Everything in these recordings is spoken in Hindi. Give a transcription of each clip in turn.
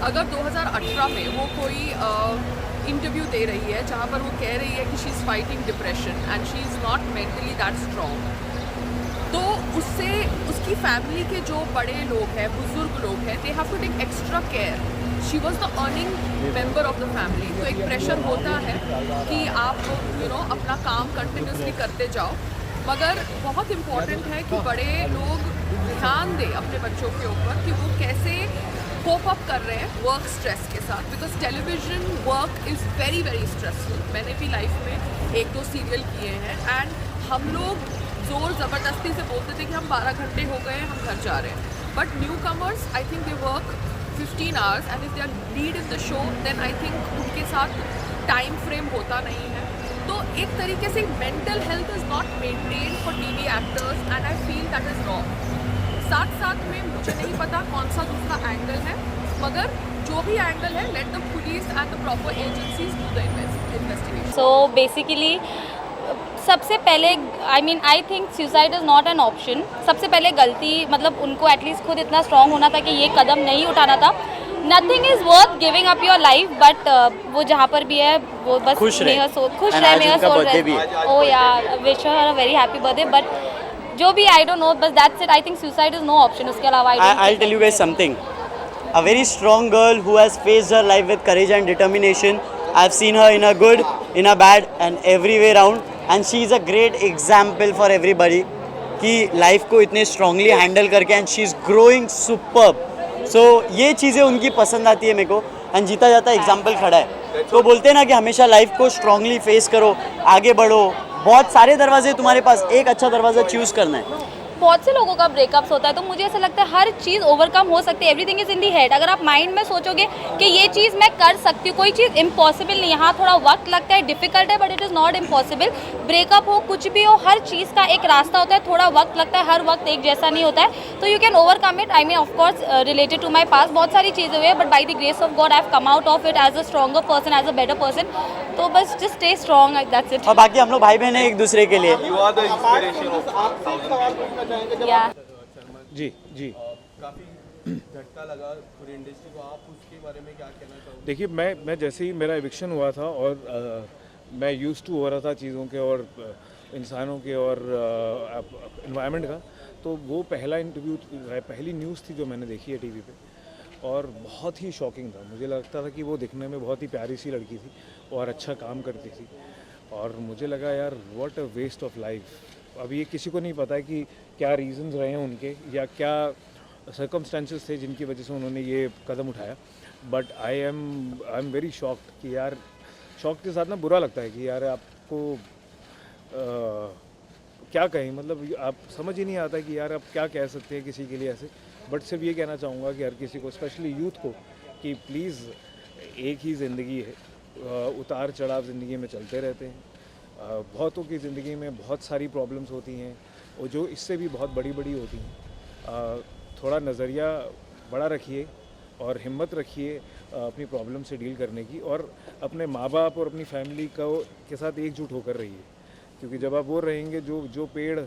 अगर 2018 में वो कोई इंटरव्यू दे रही है जहाँ पर वो कह रही है कि she is fighting depression and she is not mentally that strong, तो उससे उसकी फैमिली के जो बड़े लोग हैं, बुजुर्ग लोग हैं, they have to take extra care. She was the earning member of the family. तो एक प्रेशर होता है कि आप अपना काम कंटिन्यूसली करते जाओ, मगर बहुत इम्पॉर्टेंट है कि बड़े लोग ध्यान दें अपने बच्चों के ऊपर कि वो कैसे कोप अप कर रहे हैं वर्क स्ट्रेस के साथ, because television work is very very stressful. मैंने भी लाइफ में 1-2 सीरियल किए हैं एंड हम लोग जोर ज़बरदस्ती से बोलते थे कि हम 12 घंटे हो गए हैं, हम घर जा रहे हैं. But new comers, I think they work 15 hours and if they are lead in the show then I think उनके साथ टाइम फ्रेम होता नहीं है. तो एक तरीके से mental health is not maintain for TV actors and I feel that is wrong. साथ साथ में मुझे नहीं पता कौन सा दूसरा एंगल है, मगर जो भी एंगल है, let the police and the proper agencies do the investigation. So basically सबसे पहले आई think suicide is not an option. सबसे पहले गलती मतलब उनको एटलीस्ट खुद इतना स्ट्रांग होना था कि ये कदम नहीं उठाना था. Nothing is worth giving up your life, but वो जहाँ पर भी है वो बस खुश रहे. Oh yeah wish her a very happy birthday. But जो भी आई डोंट नो, बस that's it. I think suicide is no option. उसके अलावा I'll tell you guys something. A very strong girl who has faced her life with courage and determination. I've seen her in a good, in a bad, and every way round. And she is a great example for everybody. कि लाइफ को इतने स्ट्रांगली हैंडल करके and she is growing superb. So ये चीज़ें उनकी पसंद आती है मेरे को. एंड जीता जाता एग्जाम्पल खड़ा है. तो बोलते हैं ना कि हमेशा लाइफ को स्ट्रांगली फेस करो, आगे बढ़ो. बहुत सारे दरवाजे तुम्हारे पास, एक अच्छा दरवाज़ा चूज़ करना है. बहुत से लोगों का ब्रेकअप्स होता है, तो मुझे ऐसा लगता है हर चीज़ ओवरकम हो सकती है. Everything is in the head. अगर आप माइंड में सोचोगे कि ये चीज़ मैं कर सकती हूँ, कोई चीज़ इम्पॉसिबल नहीं. यहाँ थोड़ा वक्त लगता है, डिफिकल्ट है, but it is not impossible. Breakup हो, कुछ भी हो, हर चीज़ का एक रास्ता होता है. थोड़ा वक्त लगता है, हर वक्त एक जैसा नहीं होता है. तो you can overcome it. I mean of course related to my past बहुत सारी चीज़ें हुई है, but by the grace of God I have come out of it as a stronger person, as a better person. तो बस just stay strong, that's it. और बाकी हम लोग भाई बहन हैं एक दूसरे के लिए. You are the inspiration of या जी जी. काफ़ी झटका लगा पूरी इंडस्ट्री को. आप उसके बारे में क्या कहना चाहोगे? देखिए, मैं जैसे ही मेरा एविक्शन हुआ था और मैं यूज़ टू हो रहा था चीज़ों के और इंसानों के और इन्वायरमेंट का, तो वो पहला इंटरव्यू, पहली न्यूज़ थी जो मैंने देखी है टीवी पे, और बहुत ही शॉकिंग था. मुझे लगता था कि वो दिखने में बहुत ही प्यारी सी लड़की थी और अच्छा काम करती थी, और मुझे लगा यार what a waste of life. अब ये किसी को नहीं पता है कि क्या रीजंस रहे हैं उनके या क्या सर्कमस्टेंसेस थे जिनकी वजह से उन्होंने ये कदम उठाया. But I am very shocked कि यार, शॉक के साथ ना बुरा लगता है कि यार आपको क्या कहें. मतलब आप समझ ही नहीं आता कि यार आप क्या कह सकते हैं किसी के लिए ऐसे. बट सिर्फ ये कहना चाहूँगा कि हर किसी को, स्पेशली यूथ को, कि प्लीज़ एक ही ज़िंदगी है. उतार चढ़ाव ज़िंदगी में चलते रहते हैं. बहुतों की ज़िंदगी में बहुत सारी प्रॉब्लम्स होती हैं और जो इससे भी बहुत बड़ी बड़ी होती हैं. थोड़ा नज़रिया बड़ा रखिए और हिम्मत रखिए अपनी प्रॉब्लम से डील करने की, और अपने माँ बाप और अपनी फैमिली के साथ एकजुट होकर रहिए. क्योंकि जब आप वो रहेंगे, जो पेड़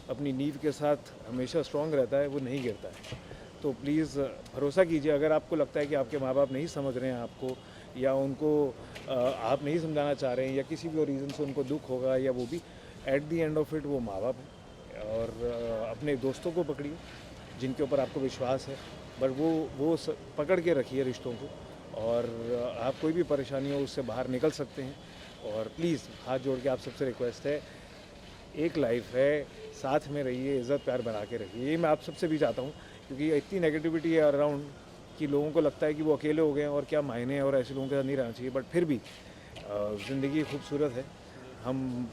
अपनी नींव के साथ हमेशा स्ट्रॉन्ग रहता है वो नहीं गिरता है. तो प्लीज़ भरोसा कीजिए. अगर आपको लगता है कि आपके माँ बाप नहीं समझ रहे हैं आपको, या उनको आप नहीं समझाना चाह रहे हैं, या किसी भी और रीज़न से उनको दुख होगा, या वो भी at the end of it वो माँ बाप है. और अपने दोस्तों को पकड़िए जिनके ऊपर आपको विश्वास है, बट वो पकड़ के रखिए रिश्तों को, और आप कोई भी परेशानी हो उससे बाहर निकल सकते हैं. और प्लीज़ हाथ जोड़ के आप सबसे रिक्वेस्ट है, एक लाइफ है, साथ में रहिए, इज़्ज़त प्यार बना के रखिए. ये मैं आप सबसे भी चाहता हूँ, क्योंकि इतनी नेगेटिविटी है अराउंड कि लोगों को लगता है कि वो अकेले हो गए हैं और क्या मायने हैं और ऐसे लोगों के साथ नहीं रहना चाहिए. बट फिर भी ज़िंदगी खूबसूरत है. हम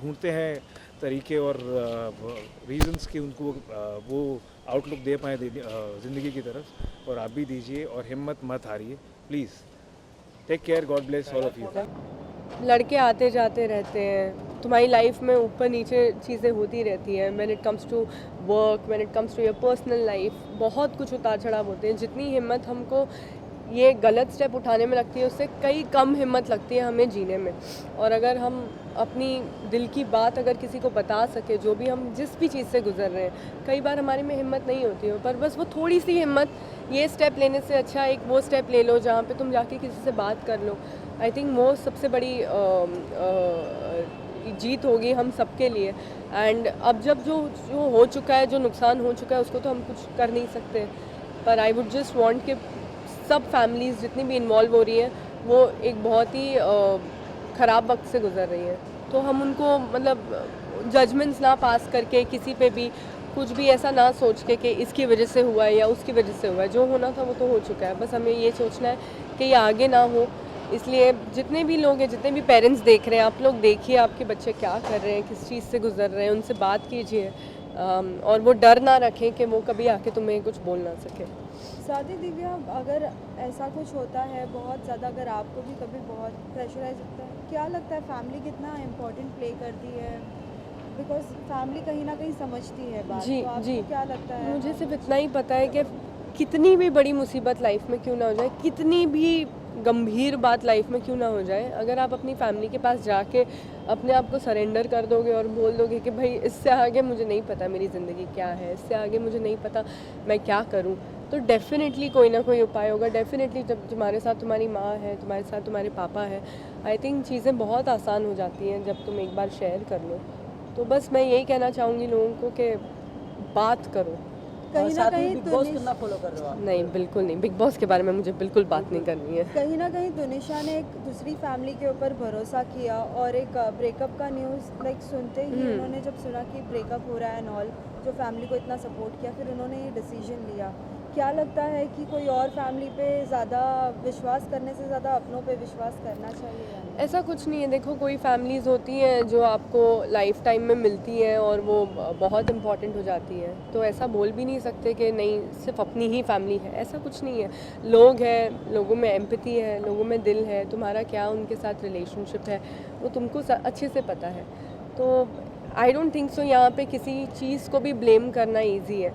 ढूंढते हैं तरीके और रीजंस कि उनको वो आउटलुक दे पाएँ ज़िंदगी की तरफ, और आप भी दीजिए और हिम्मत मत हारिए. Please take care. God bless all of you. लड़के आते जाते रहते हैं, तुम्हारी लाइफ में ऊपर नीचे चीज़ें होती रहती हैं. When it comes to work, when it comes to your personal life, बहुत कुछ उतार चढ़ाव होते हैं. जितनी हिम्मत हमको ये गलत स्टेप उठाने में लगती है उससे कई कम हिम्मत लगती है हमें जीने में। और अगर हम अपनी दिल की बात अगर किसी को बता सके, जो भी हम जिस भी चीज़ से गुजर रहे हैं, कई बार हमारे में हिम्मत नहीं होती है, पर बस वो थोड़ी सी हिम्मत, ये स्टेप लेने से अच्छा एक वो स्टेप ले लो जहाँ पे तुम जाके किसी से बात कर लो। आई थिंक वो सबसे बड़ी जीत होगी हम सबके लिए। एंड अब जब जो जो हो चुका है, जो नुकसान हो चुका है, उसको तो हम कुछ कर नहीं सकते, पर आई वुड जस्ट वांट कि सब फैमिलीज़ जितनी भी इन्वॉल्व हो रही हैं वो एक बहुत ही ख़राब वक्त से गुजर रही हैं, तो हम उनको मतलब जजमेंट्स ना पास करके किसी पे भी कुछ भी ऐसा ना सोच के कि इसकी वजह से हुआ है या उसकी वजह से हुआ है। जो होना था वो तो हो चुका है, बस हमें ये सोचना है कि ये आगे ना हो। इसलिए जितने भी लोग हैं, जितने भी पेरेंट्स देख रहे हैं, आप लोग देखिए आपके बच्चे क्या कर रहे हैं, किस चीज़ से गुजर रहे हैं, उनसे बात कीजिए और वो डर ना रखें कि वो कभी आके तुम्हें कुछ बोल ना सके। साथ ही दिव्या, अगर ऐसा कुछ होता है बहुत ज़्यादा, अगर आपको भी कभी बहुत प्रेशराइज होता है, क्या लगता है फैमिली कितना इम्पोर्टेंट प्ले करती है? बिकॉज फैमिली कहीं ना कहीं समझती है बात। जी तो आपको जी, क्या लगता है? मुझे सिर्फ इतना ही पता है कि कितनी भी बड़ी मुसीबत लाइफ में क्यों ना हो जाए, कितनी भी गंभीर बात लाइफ में क्यों ना हो जाए, अगर आप अपनी फैमिली के पास जाके अपने आप को सरेंडर कर दोगे और बोल दोगे कि भाई इससे आगे मुझे नहीं पता मेरी ज़िंदगी क्या है, इससे आगे मुझे नहीं पता मैं क्या करूं, तो डेफिनेटली कोई ना कोई उपाय होगा। डेफिनेटली जब तुम्हारे साथ तुम्हारी माँ है, तुम्हारे साथ तुम्हारे पापा है, आई थिंक चीज़ें बहुत आसान हो जाती हैं जब तुम एक बार शेयर कर लो। तो बस मैं यही कहना चाहूँगी लोगों को कि बात करो। कहीं ना कहीं नहीं, बिल्कुल नहीं, बिग बॉस के बारे में मुझे बिल्कुल बात नहीं करनी है। कहीं ना कहीं दुनिशा ने एक दूसरी फैमिली के ऊपर भरोसा किया और एक ब्रेकअप का न्यूज़ लाइक सुनते ही उन्होंने जब सुना कि ब्रेकअप हो रहा है एंड ऑल, जो फैमिली को इतना सपोर्ट किया, फिर उन्होंने ये डिसीजन लिया। क्या लगता है कि कोई और फैमिली पे ज़्यादा विश्वास करने से ज़्यादा अपनों पे विश्वास करना चाहिए? ऐसा कुछ नहीं है, देखो कोई फैमिलीज़ होती हैं जो आपको लाइफ टाइम में मिलती हैं और वो बहुत इम्पॉर्टेंट हो जाती हैं, तो ऐसा बोल भी नहीं सकते कि नहीं सिर्फ अपनी ही फैमिली है, ऐसा कुछ नहीं है। लोग हैं, लोगों में एम्पैथी है, लोगों में दिल है, तुम्हारा क्या उनके साथ रिलेशनशिप है वो तुमको अच्छे से पता है। तो आई डोंट थिंक सो यहाँ पे किसी चीज़ को भी ब्लेम करना ईजी है,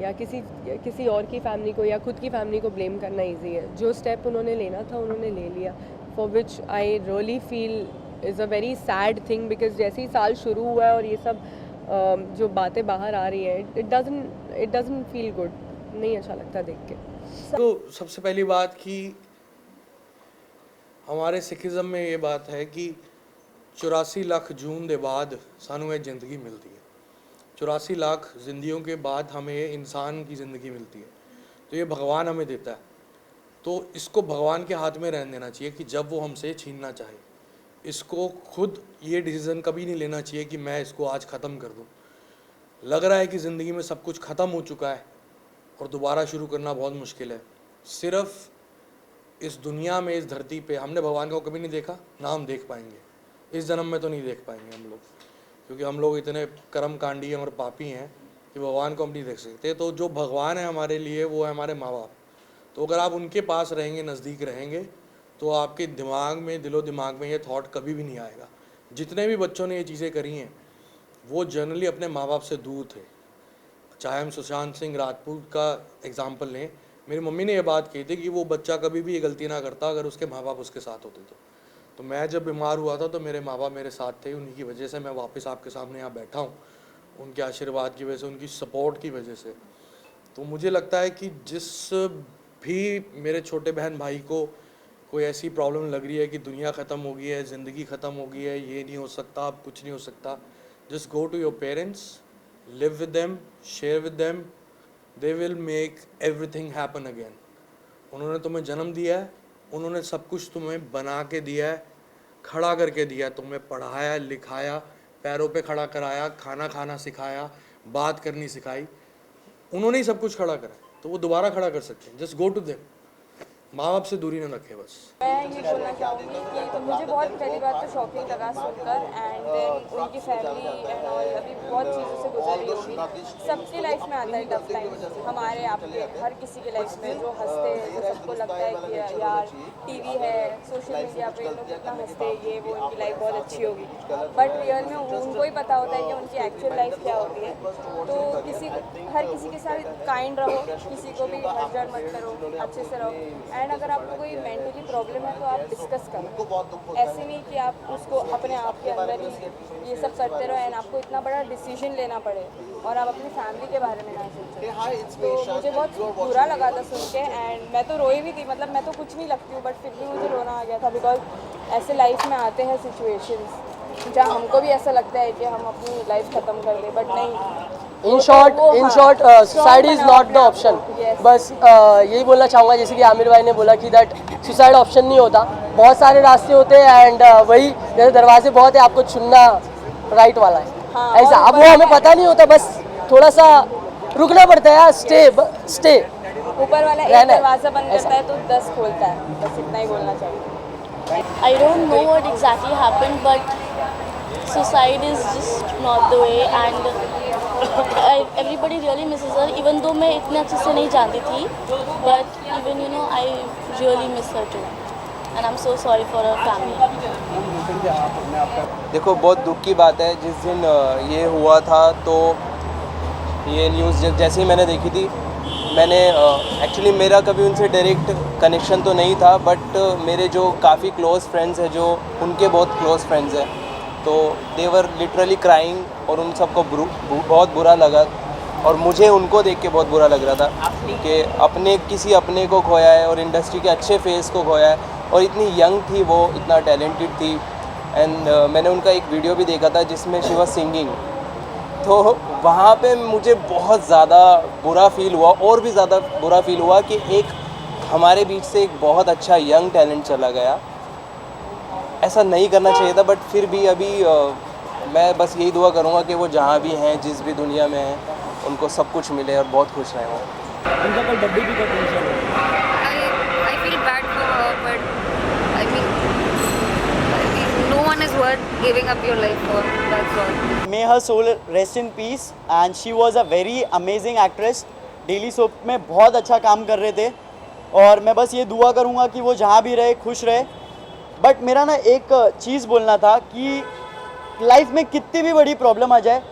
या किसी और की फैमिली को या खुद की फैमिली को ब्लेम करना इजी है। जो स्टेप उन्होंने लेना था उन्होंने ले लिया, for which I really feel is a very sad thing, because जैसे ही साल शुरू हुआ है और ये सब जो बातें बाहर आ रही है, इट डजंट फील गुड, नहीं अच्छा लगता देख के। तो सबसे पहली बात कि हमारे सिखिज़म में ये बात है कि 84 लाख जून के बाद सानू एक ज़िंदगी मिलती है। 84 लाख जिंदगियों के बाद हमें इंसान की ज़िंदगी मिलती है, तो ये भगवान हमें देता है, तो इसको भगवान के हाथ में रहने देना चाहिए कि जब वो हमसे छीनना चाहे। इसको खुद ये डिसीज़न कभी नहीं लेना चाहिए कि मैं इसको आज ख़त्म कर दूँ। लग रहा है कि ज़िंदगी में सब कुछ ख़त्म हो चुका है और दोबारा शुरू करना बहुत मुश्किल है। सिर्फ इस दुनिया में, इस धरती पे हमने भगवान को कभी नहीं देखा, ना हम देख पाएंगे, इस जन्म में तो नहीं देख पाएंगे हम लोग, क्योंकि हम लोग इतने कर्म कांडी हैं और पापी हैं कि भगवान को हम नहीं देख सकते। तो जो भगवान है हमारे लिए वो है हमारे माँ बाप। तो अगर आप उनके पास रहेंगे, नज़दीक रहेंगे, तो आपके दिमाग में, दिलो दिमाग में ये थॉट कभी भी नहीं आएगा। जितने भी बच्चों ने ये चीज़ें करी हैं वो जनरली अपने माँ बाप से दूर थे। चाहे हम सुशांत सिंह राजपूत का एग्ज़ाम्पल लें, मेरी मम्मी ने ये बात कही थी कि वो बच्चा कभी भी ये गलती ना करता अगर उसके माँ बाप उसके साथ होते तो मैं जब बीमार हुआ था तो मेरे माँ बाप मेरे साथ थे, उन्हीं की वजह से मैं वापस आपके सामने यहाँ बैठा हूँ, उनके आशीर्वाद की वजह से, उनकी सपोर्ट की वजह से। तो मुझे लगता है कि जिस भी मेरे छोटे बहन भाई को कोई ऐसी प्रॉब्लम लग रही है कि दुनिया ख़त्म हो गई है, ज़िंदगी ख़त्म हो गई है, ये नहीं हो सकता, अब कुछ नहीं हो सकता, just go to your parents, live with them, share with them, they will make everything happen again. उन्होंने तुम्हें जन्म दिया है, उन्होंने सब कुछ तुम्हें बना के दिया है, खड़ा करके दिया, तुम्हें पढ़ाया, लिखाया, पैरों पे खड़ा कराया, खाना खाना सिखाया, बात करनी सिखाई, उन्होंने ही सब कुछ खड़ा करा, तो वो दोबारा खड़ा कर सकते हैं। जस्ट गो टू देम, माँ बाप से दूरी ना रखें बस। मैं ये बोलना चाहूँगी कि तो मुझे बहुत पहली बात तो शॉकिंग लगा सुनकर, एंड देन उनकी फैमिली एंड ऑल अभी बहुत चीज़ों से गुजर रही होगी। सबकी लाइफ में आता है टफ टाइम, हमारे आपके हर किसी के लाइफ में, जो हंसते हैं, जो सबको लगता है कि यार टीवी है, सोशल मीडिया पे लोग कितना हंसते हैं, ये वो, उनकी लाइफ बहुत अच्छी होगी, बट रियल में उनको ही पता होता है कि उनकी एक्चुअल लाइफ क्या होती है। तो हर किसी के साथ काइंड रहो, किसी को भी हर्ट मत करो, अच्छे से रहो, एंड अगर आपको कोई मेंटली प्रॉब्लम है तो आप डिस्कस करो, ऐसे नहीं कि आप उसको अपने आप के अंदर ही ये सब करते रहो एंड आपको इतना बड़ा डिसीजन लेना पड़े और आप अपनी फैमिली के बारे में ना सोचो। तो मुझे बहुत बुरा लगा था सुन के एंड मैं तो रोई भी थी, मतलब मैं तो कुछ नहीं लगती हूँ बट फिर भी मुझे रोना आ गया था, बिकॉज ऐसे लाइफ में आते हैं सिचुएशंस जहाँ हमको भी ऐसा लगता है कि हम अपनी लाइफ ख़त्म कर दें, बट नहीं। In short suicide is not the option. बस यही बोलना चाहूँगा जैसे कि आमिर भाई ने बोला कि दैट सुसाइड ऑप्शन नहीं होता, बहुत सारे रास्ते होते हैं एंड वही जैसे दरवाजे बहुत है, आपको चुनना राइट वाला है। हाँ, ऐसा अब वो हमें पता नहीं होता, बस थोड़ा सा रुकना पड़ता है यार, स्टे ऊपर वाला एक दरवाज़ा बंद करता है तो 10 खोलता है, बस इतना ही बोलना चाहिए। I don't know what exactly happened, but suicide is just not the way, and everybody really misses her. Even though मैं इतने अच्छे से नहीं जानती थी, but even you know I really miss her too, and I'm so sorry for her family. देखो बहुत दुख की बात है, जिस दिन ये हुआ था तो ये न्यूज़ जैसे ही मैंने देखी थी, मैंने एक्चुअली मेरा कभी उनसे डायरेक्ट कनेक्शन तो नहीं था, बट मेरे जो काफ़ी क्लोज़ फ्रेंड्स हैं, जो उनके बहुत क्लोज़ फ्रेंड्स हैं, तो दे वर लिटरली क्राइंग और उन सबको बहुत बुरा लगा और मुझे उनको देख के बहुत बुरा लग रहा था कि किसी अपने को खोया है और इंडस्ट्री के अच्छे फेस को खोया है, और इतनी यंग थी वो, इतना टैलेंटेड थी। एंड मैंने उनका एक वीडियो भी देखा था जिसमें शी वाज सिंगिंग, तो वहाँ पे मुझे बहुत ज़्यादा बुरा फील हुआ, और भी ज़्यादा बुरा फील हुआ कि एक हमारे बीच से एक बहुत अच्छा यंग टैलेंट चला गया। ऐसा नहीं करना चाहिए था, बट फिर भी अभी मैं बस यही दुआ करूँगा कि वो जहाँ भी हैं, जिस भी दुनिया में हैं, उनको सब कुछ मिले और बहुत खुश रहें वो। उनका कल बर्थडे भी का टेंशन है। I feel bad for her, but I mean, no one is worth giving up your life for. That's all. May her soul rest in peace, and she was a very amazing actress. Daily soap में बहुत अच्छा काम कर रहे थे और मैं बस ये दुआ करूँगा कि वो जहाँ भी रहे खुश रहे। बट मेरा ना एक चीज़ बोलना था कि लाइफ में कितनी भी बड़ी प्रॉब्लम आ जाए,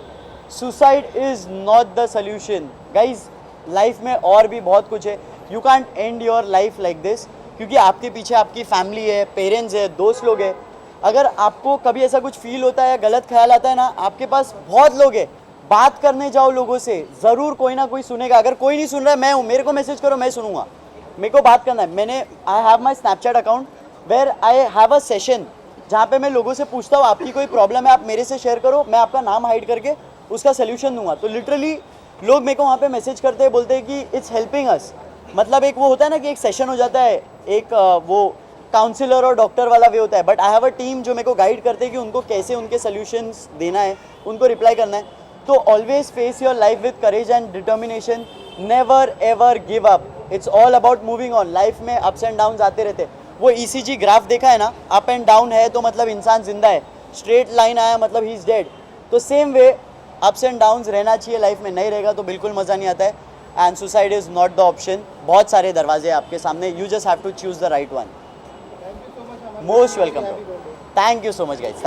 suicide is not the solution guys. Life में और भी बहुत कुछ है, you can't and your life like this, क्योंकि आपके पीछे आपकी फैमिली है, पेरेंट्स है, दोस्त लोग हैं। अगर आपको कभी ऐसा कुछ फील होता है या गलत ख्याल आता है ना, आपके पास बहुत लोग हैं, बात करने जाओ लोगों से, ज़रूर कोई ना कोई सुनेगा। अगर कोई नहीं सुन रहा है, मैं हूँ, मेरे को मैसेज करो, मैं सुनूंगा। मेरे को बात करना है। I have my Snapchat account where I have a session जहाँ पे मैं लोगों से पूछता हूँ आपकी कोई प्रॉब्लम है आप मेरे से शेयर करो, मैं आपका नाम हाइड करके उसका सोल्यूशन दूंगा। तो लिटरली लोग मेरे को वहाँ पे मैसेज करते हैं, बोलते हैं कि इट्स हेल्पिंग अस। मतलब एक वो होता है ना कि एक सेशन हो जाता है, एक वो काउंसलर और डॉक्टर वाला वे होता है, but I have a team जो मेरे को गाइड करते हैं कि उनको कैसे उनके सोल्यूशंस देना है, उनको रिप्लाई करना है। तो always face your life with courage and determination, never ever give up, it's all about moving on. Life में अप्स एंड डाउन्स आते रहते हैं। वो ECG ग्राफ देखा है ना, अप एंड डाउन है तो मतलब इंसान जिंदा है, स्ट्रेट लाइन आया मतलब ही इज़ डेड। तो same way ups and downs रहना चाहिए लाइफ में, नहीं रहेगा तो बिल्कुल मज़ा नहीं आता है। And suicide is not the option. बहुत सारे दरवाजे आपके सामने, you just have to choose the right one. Most welcome, thank you so much guys.